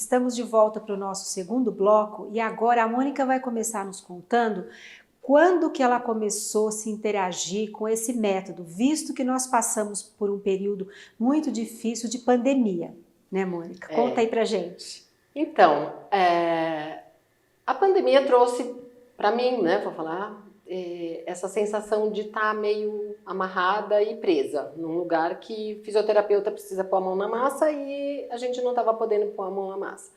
Estamos de volta para o nosso segundo bloco e agora a Mônica vai começar nos contando quando que ela começou a se interagir com esse método, visto que nós passamos por um período muito difícil de pandemia, né, Mônica? Conta aí pra gente. Então, a pandemia trouxe para mim, né, vou falar, essa sensação de estar meio amarrada e presa num lugar que fisioterapeuta precisa pôr a mão na massa e a gente não estava podendo pôr a mão na massa.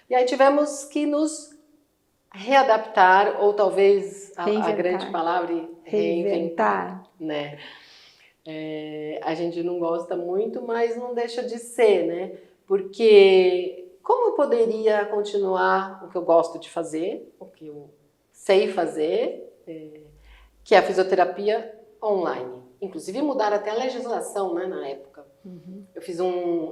E aí tivemos que nos readaptar, ou talvez a grande palavra, reinventar, né? A gente não gosta muito, mas não deixa de ser, né? Porque como eu poderia continuar o que eu gosto de fazer, o que eu sei fazer, que é a fisioterapia online. Inclusive mudaram até a legislação, né, na época.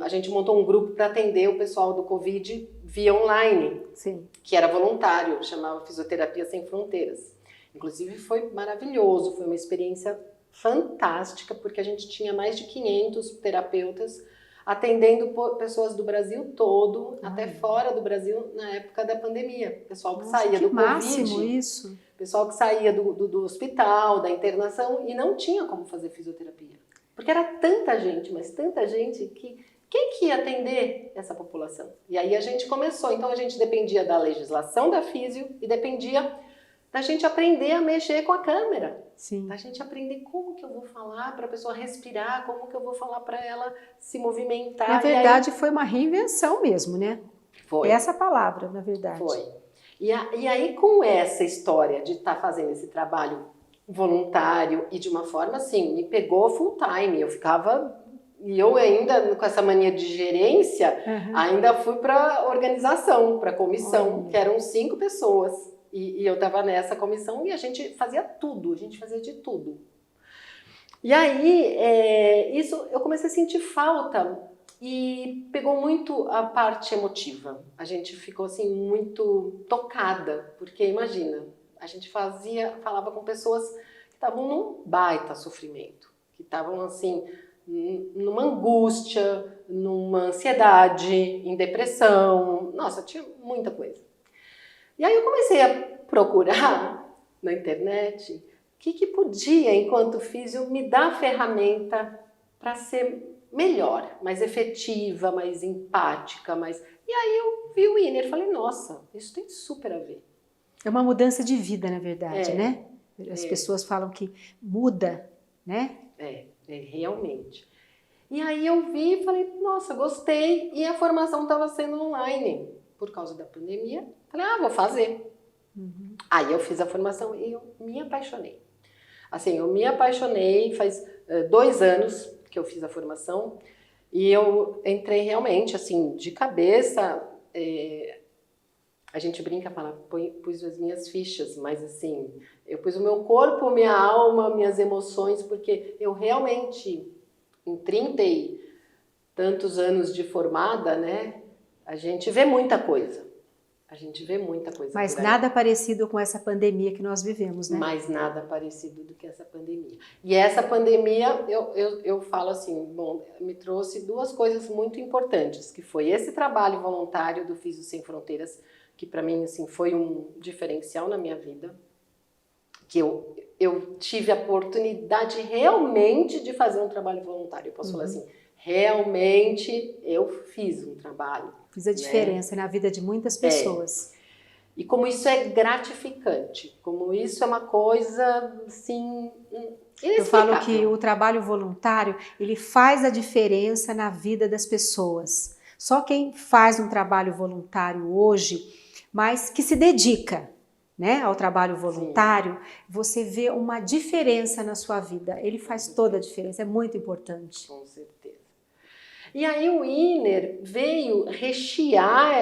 A gente montou um grupo para atender o pessoal do Covid via online, Sim. Que era voluntário, chamava Fisioterapia Sem Fronteiras. Inclusive foi maravilhoso, foi uma experiência fantástica, porque a gente tinha mais de 500 terapeutas atendendo pessoas do Brasil todo, até fora do Brasil, na época da pandemia. Pessoal que saía do Covid, isso. pessoal que saía do hospital, da internação, e não tinha como fazer fisioterapia. Porque era tanta gente, mas tanta gente que quem que ia atender essa população? E aí a gente começou, então a gente dependia da legislação da físio e dependia da gente aprender a mexer com a câmera. Sim. Da gente aprender como que eu vou falar para a pessoa respirar, como que eu vou falar para ela se movimentar. Na verdade, foi uma reinvenção mesmo, né? Foi. Essa palavra, na verdade. Foi. E aí, com essa história de estar fazendo esse trabalho voluntário e de uma forma assim, me pegou full time. Eu ficava... E eu ainda, com essa mania de gerência, ainda fui para organização, para comissão, que eram 5 pessoas. E eu estava nessa comissão e a gente fazia tudo, a gente fazia de tudo. E aí, isso eu comecei a sentir falta e pegou muito a parte emotiva. A gente ficou assim muito tocada, porque imagina, a gente falava com pessoas que estavam num baita sofrimento, que estavam assim, numa angústia, numa ansiedade, em depressão, nossa, tinha muita coisa. E aí eu comecei a procurar na internet o que podia, enquanto físio, me dar ferramenta para ser melhor, mais efetiva, mais empática, E aí eu vi o Inner e falei, nossa, isso tem super a ver. É uma mudança de vida, na verdade, né? As pessoas falam que muda, né? Realmente. E aí eu vi e falei, nossa, gostei. E a formação estava sendo online por causa da pandemia. Falei, vou fazer. Aí eu fiz a formação e eu me apaixonei. Assim, eu me apaixonei, faz 2 anos que eu fiz a formação e eu entrei realmente, assim, de cabeça. A gente brinca, fala, pus as minhas fichas, mas assim, eu pus o meu corpo, minha alma, minhas emoções, porque eu realmente, em 30 e tantos anos de formada, né, a gente vê muita coisa. A gente vê muita coisa. Mas nada parecido com essa pandemia que nós vivemos, né? Mas nada parecido do que essa pandemia. E essa pandemia, eu falo assim, bom, me trouxe 2 coisas muito importantes, que foi esse trabalho voluntário do Físio Sem Fronteiras, que para mim assim, foi um diferencial na minha vida, que eu tive a oportunidade realmente de fazer um trabalho voluntário. Eu posso falar assim, realmente eu fiz um trabalho. Fiz a diferença na vida de muitas pessoas. E como isso é gratificante, como isso é uma coisa, assim, inexplicável. Eu falo que o trabalho voluntário, ele faz a diferença na vida das pessoas. Só quem faz um trabalho voluntário hoje, mas que se dedica, né, ao trabalho voluntário, você vê uma diferença na sua vida. Ele faz toda a diferença, é muito importante. Com certeza. E aí o Inner veio rechear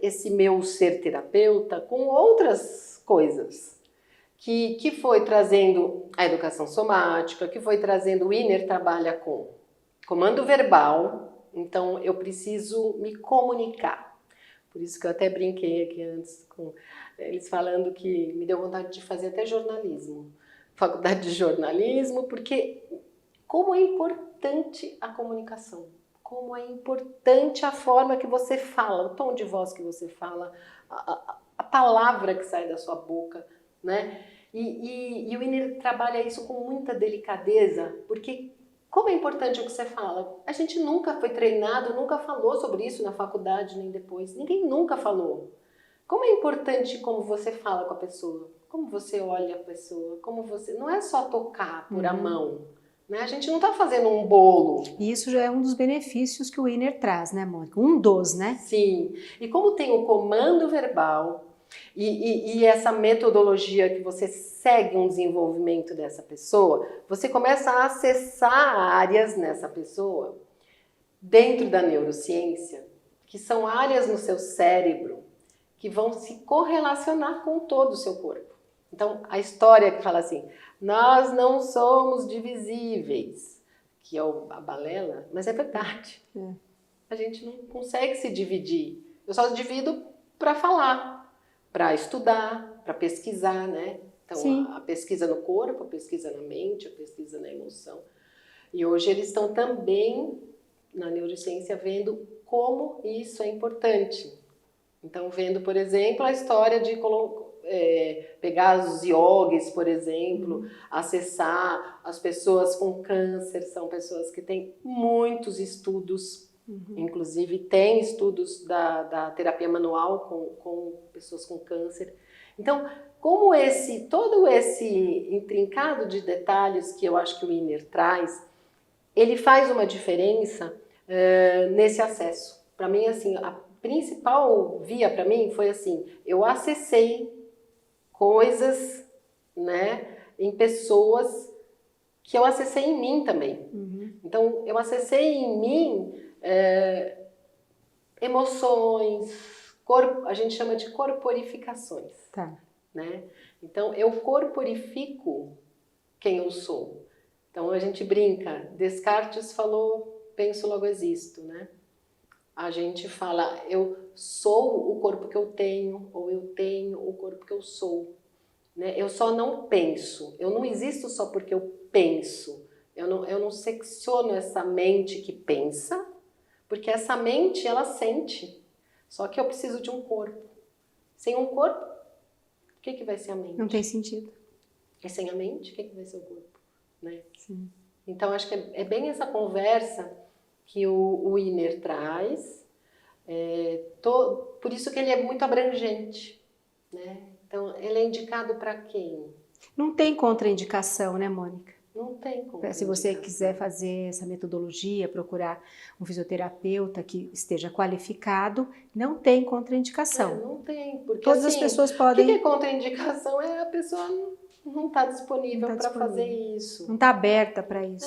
esse meu ser terapeuta com outras coisas, que foi trazendo a educação somática, que foi trazendo, o Inner trabalha com comando verbal, então eu preciso me comunicar. Por isso que eu até brinquei aqui antes com eles falando que me deu vontade de fazer até jornalismo, faculdade de jornalismo, porque como é importante a comunicação. como é importante a forma que você fala, o tom de voz que você fala, a palavra que sai da sua boca, né? E o Winer trabalha isso com muita delicadeza, porque como é importante o que você fala. A gente nunca foi treinado, nunca falou sobre isso na faculdade, nem depois. Ninguém nunca falou. Como é importante como você fala com a pessoa, como você olha a pessoa, como você... Não é só tocar por a mão, né? A gente não está fazendo um bolo. E isso já é um dos benefícios que o Winer traz, né, Mônica? Um dos, né? Sim. E como tem o comando verbal e essa metodologia que você segue um desenvolvimento dessa pessoa, você começa a acessar áreas nessa pessoa, dentro da neurociência, que são áreas no seu cérebro que vão se correlacionar com todo o seu corpo. Então, a história que fala assim, nós não somos divisíveis, que é a balela, mas é verdade. A gente não consegue se dividir. Eu só divido para falar, para estudar, para pesquisar, né? Então, a pesquisa no corpo, a pesquisa na mente, a pesquisa na emoção. E hoje eles estão também, na neurociência, vendo como isso é importante. Então, vendo, por exemplo, a história de pegar os yogis, por exemplo, acessar as pessoas com câncer, são pessoas que têm muitos estudos, inclusive tem estudos da terapia manual com pessoas com câncer. Então, como todo esse intrincado de detalhes que eu acho que o Winer traz, ele faz uma diferença nesse acesso. Para mim, assim, a principal via para mim foi assim, eu acessei coisas, né, em pessoas que eu acessei em mim também. Então, eu acessei em mim emoções, a gente chama de corporificações. Tá. Né? Então, eu corporifico quem eu sou. Então, a gente brinca, Descartes falou, penso, logo existo, né? A gente fala, eu sou o corpo que eu tenho, ou eu tenho o corpo que eu sou. Né? Eu só não penso, eu não existo só porque eu penso. Eu não secciono essa mente que pensa, porque essa mente, ela sente. Só que eu preciso de um corpo. Sem um corpo, o que vai ser a mente? Não tem sentido. E sem a mente, o que vai ser o corpo? Né? Sim. Então, acho que é bem essa conversa que o Winer traz, por isso que ele é muito abrangente, né? Então, ele é indicado para quem? Não tem contraindicação, né, Mônica? Não tem contraindicação. Se você quiser fazer essa metodologia, procurar um fisioterapeuta que esteja qualificado, não tem contraindicação. Não tem, porque todas assim, as pessoas podem... O que é contraindicação? É a pessoa não está disponível para fazer isso. Não está aberta para isso.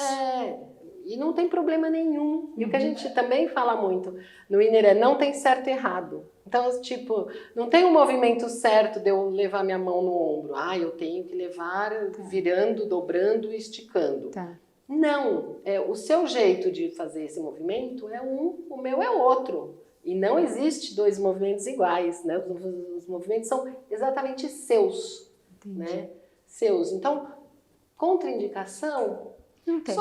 E não tem problema nenhum. E o que a gente também fala muito no Winer não tem certo e errado. Então, tipo, não tem um movimento certo de eu levar minha mão no ombro. Eu tenho que levar virando, dobrando e esticando. Tá. Não, o seu jeito de fazer esse movimento é o meu é outro. E não existe dois movimentos iguais, né? Os movimentos são exatamente seus. Entendi. Né? Seus. Então, contraindicação... Não tem.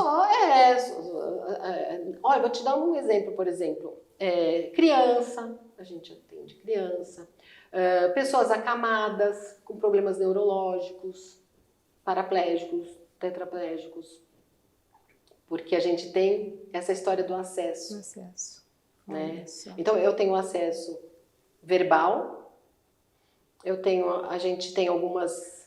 Olha, vou te dar um exemplo, por exemplo. Criança, a gente atende criança. Pessoas acamadas, com problemas neurológicos, paraplégicos, tetraplégicos. Porque a gente tem essa história do acesso. Né? Então, eu tenho acesso verbal, a gente tem alguns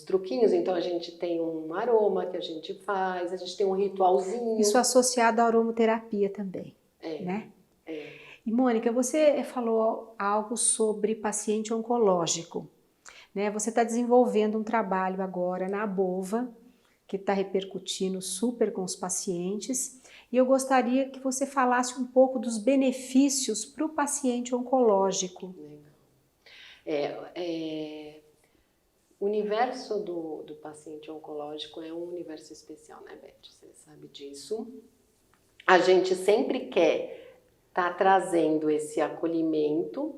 truquinhos, então a gente tem um aroma que a gente faz, a gente tem um ritualzinho. Isso associado à aromaterapia também, né? E Mônica, você falou algo sobre paciente oncológico, né? Você está desenvolvendo um trabalho agora na Abova, que está repercutindo super com os pacientes, e eu gostaria que você falasse um pouco dos benefícios para o paciente oncológico. O universo do paciente oncológico é um universo especial, né, Beth? Você sabe disso. A gente sempre quer estar trazendo esse acolhimento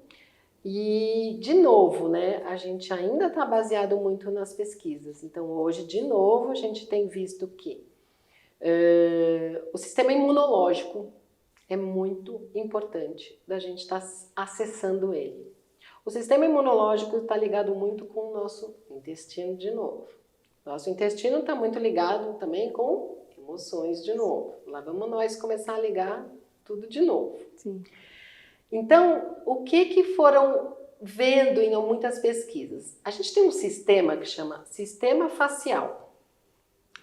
e, de novo, né, a gente ainda está baseado muito nas pesquisas. Então, hoje, de novo, a gente tem visto que O sistema imunológico é muito importante da gente estar acessando ele. O sistema imunológico está ligado muito com o nosso intestino de novo. Nosso intestino está muito ligado também com emoções de novo. Lá vamos nós começar a ligar tudo de novo. Sim. Então, o que foram vendo em muitas pesquisas? A gente tem um sistema que chama sistema facial.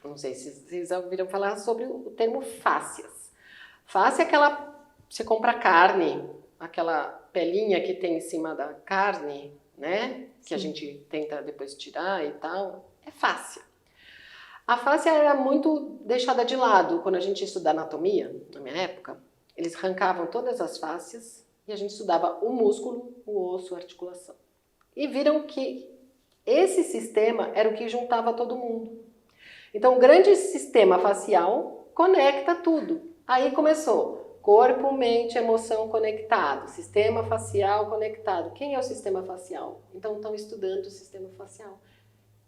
Não sei se vocês já ouviram falar sobre o termo fáscias. Fáscia é aquela... Você compra carne, aquela pelinha que tem em cima da carne, né? Que a gente tenta depois tirar e tal. É fáscia. A fáscia era muito deixada de lado. Quando a gente estuda anatomia, na minha época, eles arrancavam todas as fáscias e a gente estudava o músculo, o osso, a articulação. E viram que esse sistema era o que juntava todo mundo. Então, o grande sistema facial conecta tudo. Aí começou corpo, mente, emoção conectado, sistema facial conectado. Quem é o sistema facial? Então, estão estudando o sistema facial.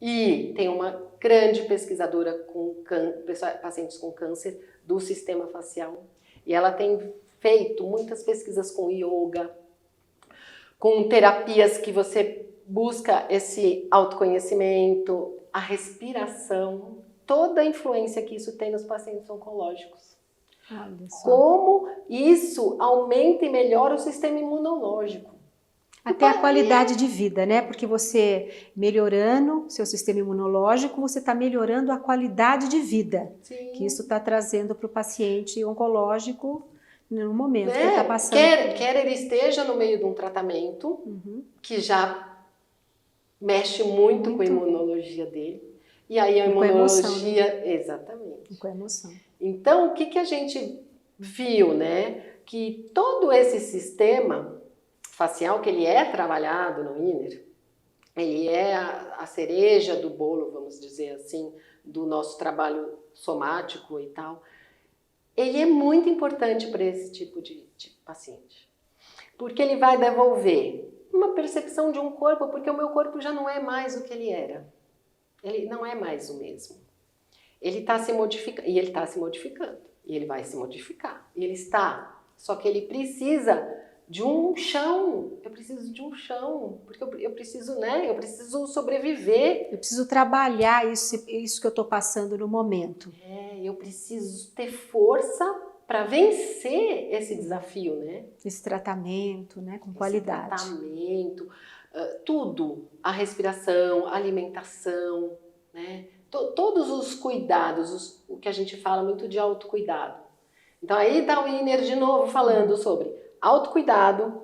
E tem uma grande pesquisadora com pacientes com câncer do sistema facial. E ela tem feito muitas pesquisas com yoga, com terapias que você busca esse autoconhecimento, a respiração, toda a influência que isso tem nos pacientes oncológicos. Como isso aumenta e melhora o sistema imunológico. Até a qualidade de vida, né? Porque você melhorando seu sistema imunológico, você está melhorando a qualidade de vida. Sim. Que isso está trazendo para o paciente oncológico no momento que ele está passando. Quer ele esteja no meio de um tratamento que já mexe muito com a imunologia dele. E aí a imunologia... Com emoção, né? Exatamente. Com emoção. Então, o que a gente viu, né? Que todo esse sistema facial, que ele é trabalhado no INER, ele é a cereja do bolo, vamos dizer assim, do nosso trabalho somático e tal. Ele é muito importante para esse tipo de paciente. Porque ele vai devolver uma percepção de um corpo, porque o meu corpo já não é mais o que ele era. Ele não é mais o mesmo. Ele está se modificando, e ele está se modificando, e ele vai se modificar, e ele está, só que ele precisa de um chão, eu preciso de um chão, porque eu preciso, né, eu preciso sobreviver. Eu preciso trabalhar isso que eu estou passando no momento. Eu preciso ter força para vencer esse desafio, né? Esse tratamento, né, com qualidade. Esse tratamento, tudo, a respiração, a alimentação, né? Todos os cuidados, o que a gente fala muito de autocuidado. Então aí está o INER de novo falando sobre autocuidado.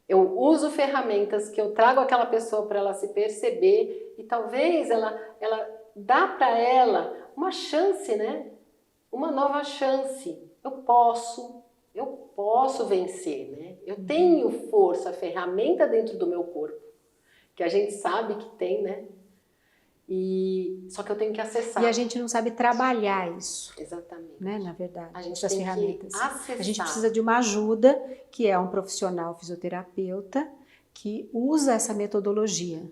Eu uso ferramentas que eu trago aquela pessoa para ela se perceber e talvez ela dá para ela uma chance, né? Uma nova chance. Eu posso vencer, né? Eu tenho força, ferramenta dentro do meu corpo, que a gente sabe que tem, né? Só que eu tenho que acessar. E a gente não sabe trabalhar isso. Exatamente. Né, na verdade, a gente essas tem ferramentas. Que acessar. A gente precisa de uma ajuda, que é um profissional fisioterapeuta, que usa essa metodologia.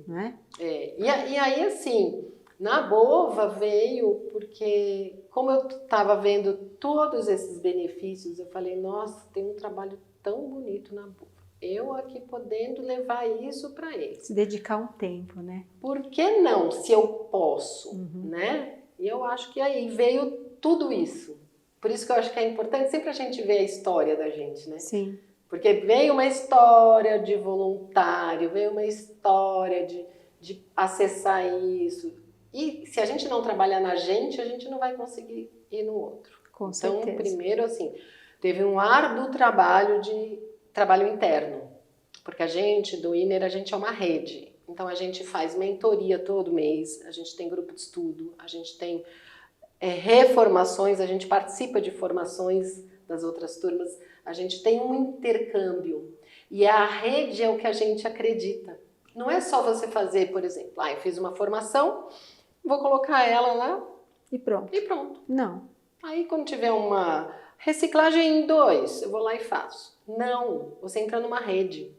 Né? E aí, assim, na Bova veio porque, como eu estava vendo todos esses benefícios, eu falei, nossa, tem um trabalho tão bonito na Bova. Eu aqui podendo levar isso para ele. Se dedicar um tempo, né? Por que não, se eu posso, né? E eu acho que aí veio tudo isso. Por isso que eu acho que é importante sempre a gente ver a história da gente, né? Sim. Porque veio uma história de voluntário, veio uma história de acessar isso. E se a gente não trabalhar na gente, a gente não vai conseguir ir no outro. Com certeza. Então, primeiro, assim, teve um árduo trabalho trabalho interno, porque a gente, do INER, a gente é uma rede, então a gente faz mentoria todo mês, a gente tem grupo de estudo, a gente tem reformações, a gente participa de formações das outras turmas, a gente tem um intercâmbio, e a rede é o que a gente acredita. Não é só você fazer, por exemplo, eu fiz uma formação, vou colocar ela lá e pronto. E pronto. Não. Aí quando tiver uma reciclagem em 2, eu vou lá e faço. Não, você entra numa rede.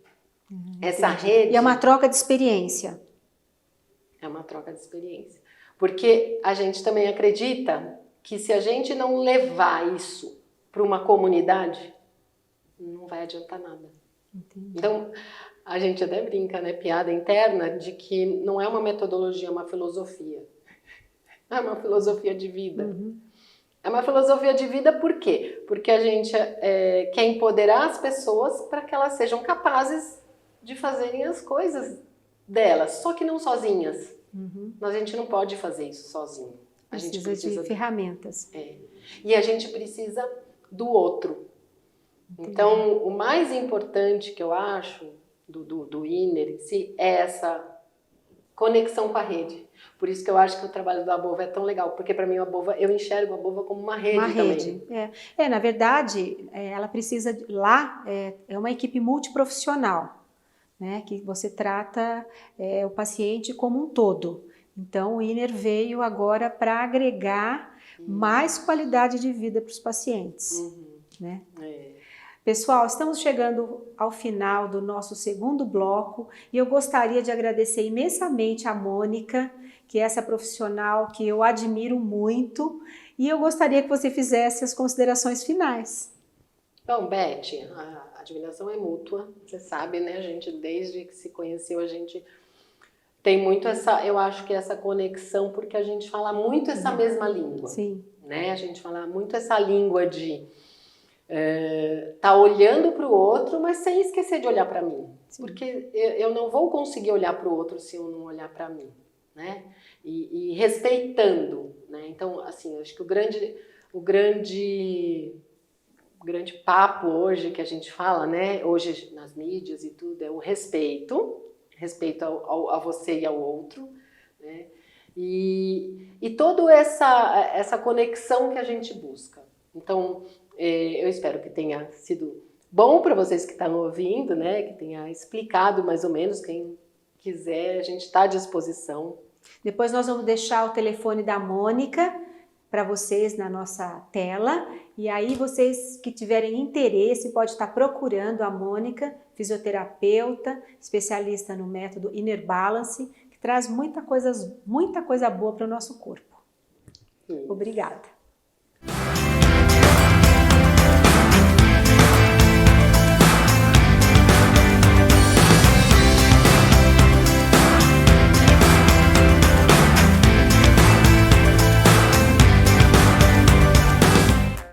Essa rede... E é uma troca de experiência. É uma troca de experiência. Porque a gente também acredita que se a gente não levar isso para uma comunidade, não vai adiantar nada. Entendi. Então, a gente até brinca, né, piada interna, de que não é uma metodologia, é uma filosofia. É uma filosofia de vida. Uhum. É uma filosofia de vida por quê? Porque a gente quer empoderar as pessoas para que elas sejam capazes de fazerem as coisas delas, só que não sozinhas. Uhum. A gente não pode fazer isso sozinho. A gente Precisa de ferramentas. E a gente precisa do outro. Entendi. Então, o mais importante que eu acho do Inner em si é essa conexão com a rede. Por isso que eu acho que o trabalho da Abova é tão legal, porque para mim eu enxergo a Abova como uma rede também. Na verdade, ela precisa, lá é uma equipe multiprofissional, né, que você trata o paciente como um todo. Então, o Inner veio agora para agregar mais qualidade de vida para os pacientes. Né? Pessoal, estamos chegando ao final do nosso segundo bloco e eu gostaria de agradecer imensamente a Mônica, que é essa profissional que eu admiro muito, e eu gostaria que você fizesse as considerações finais. Bom, Beth, a admiração é mútua, você sabe, né? A gente, desde que se conheceu, a gente tem muito eu acho que essa conexão, porque a gente fala muito essa mesma língua. Sim. Né? A gente fala muito essa língua de tá olhando para o outro, mas sem esquecer de olhar para mim. Sim. Porque eu não vou conseguir olhar para o outro se eu não olhar para mim, né? E respeitando, né? Então, assim, acho que o grande papo hoje que a gente fala, né? Hoje nas mídias e tudo, é o respeito a você e ao outro, né? E toda essa conexão que a gente busca. Então, eu espero que tenha sido bom para vocês que estão ouvindo, né? Que tenha explicado mais ou menos. Quem quiser, a gente está à disposição. Depois nós vamos deixar o telefone da Mônica para vocês na nossa tela. E aí vocês que tiverem interesse pode estar procurando a Mônica, fisioterapeuta, especialista no método Inner Balance, que traz muita coisa boa para o nosso corpo. Obrigada.